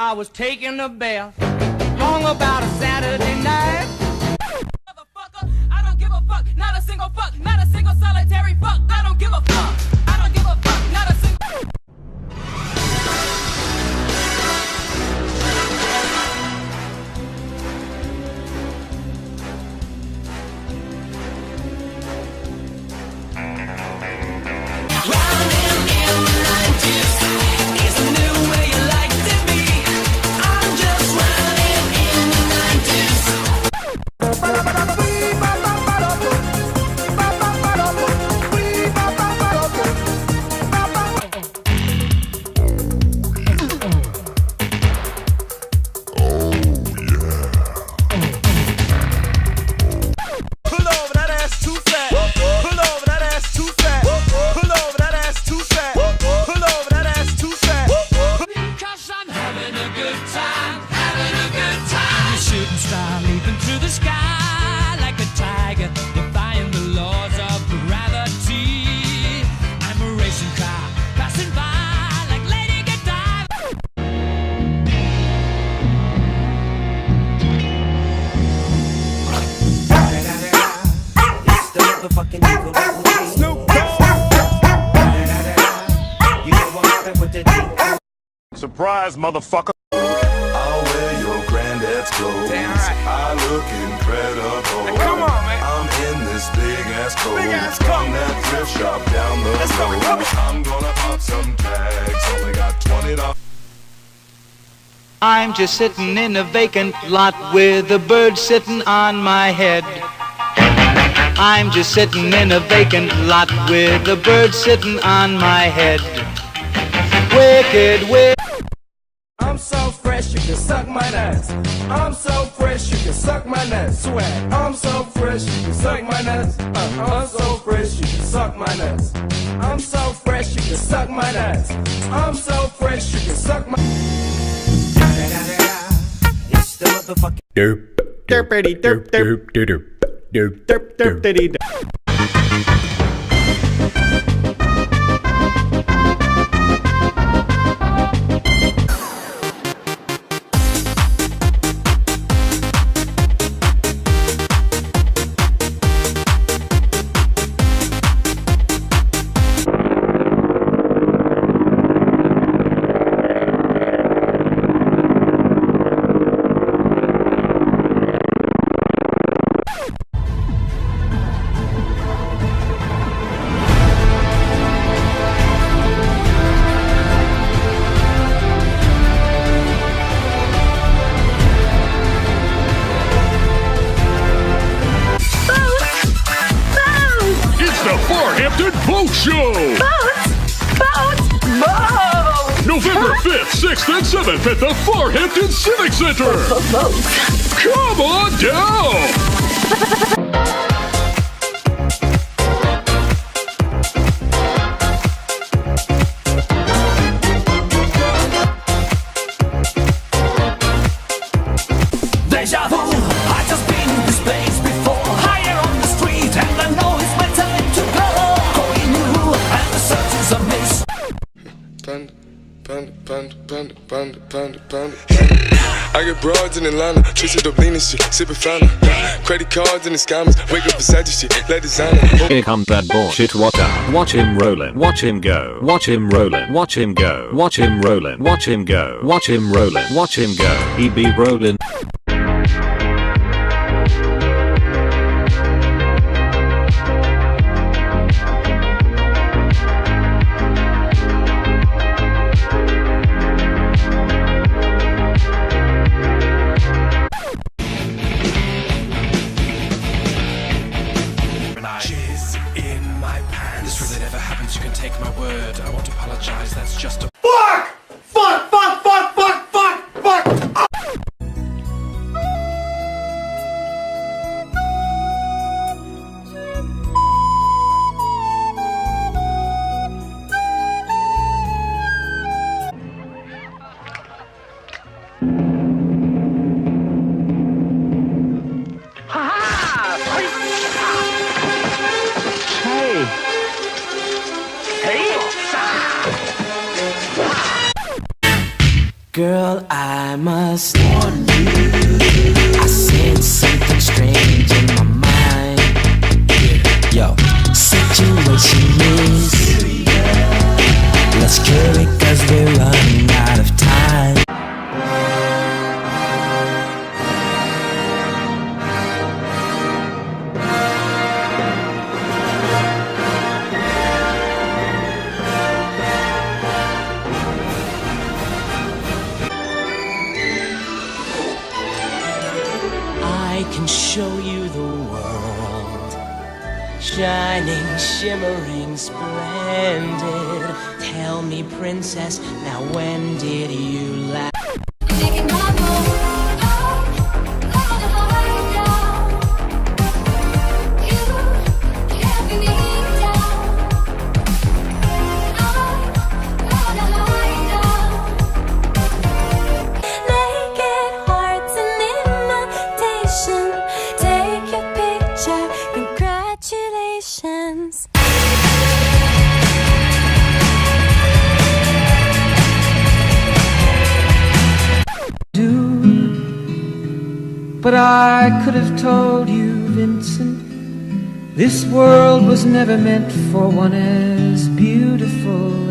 I was taking a bath, long about a Saturday night. Motherfucker, I don't give a fuck, not a single fuck, not a single solitary fuck. I don't give a fuck, I don't give a fuck, not a single. Surprise, motherfucker! I'll wear your granddad's clothes. Damn right. I look incredible. Hey, come on, man. I'm in this big ass coat. Big ass coat. From that thrift shop down the road. I'm gonna pop some tags. Only got $20. I'm just sitting in a vacant lot with a bird sitting on my head. I'm just sitting in a vacant lot with a bird sitting on my head. Wicked, wicked. I'm so fresh, you can suck my nuts. I'm so fresh, you can suck my nuts. Swag. I'm so fresh, you can suck my nuts. I'm so fresh, you can suck my nuts. I'm so fresh, you can suck my nuts. I'm so fresh, you can suck my. It's the motherfucking derp derpity derp derp derp derp derp derp derp. Boat Show! Boat! November 5th, 6th, and 7th at the Farhampton Civic Center! Come on down! Deja vu, I just been in this place before. Higher on the street, and I know it's my time to go. Going new, and the search is a miss. Panda, panda, panda, panda, panda, panda, panda. I get broads in Atlanta, twisted up lean and shit, sippin' fountain. Credit cards and the scammers, wake up beside your shit, let designer. Here comes that bullshit water. Watch him rollin', watch him go. Watch him rollin', watch him go. Watch him rollin', watch him go. Watch him rollin', watch him go. He be rollin'. You can take my word. I won't apologize. That's just a Fuck! Fuck! Fuck! Fuck! Fuck! Fuck! Fuck! Girl, I must warn you, I sense something strange in my mind. Yo, situation is serious. Let's cure it 'cause we're running out of time. I can show you the world, shining, shimmering, splendid. Tell me, princess, now when did you last? Congratulations. But I could have told you, Vincent, this world was never meant for one as beautiful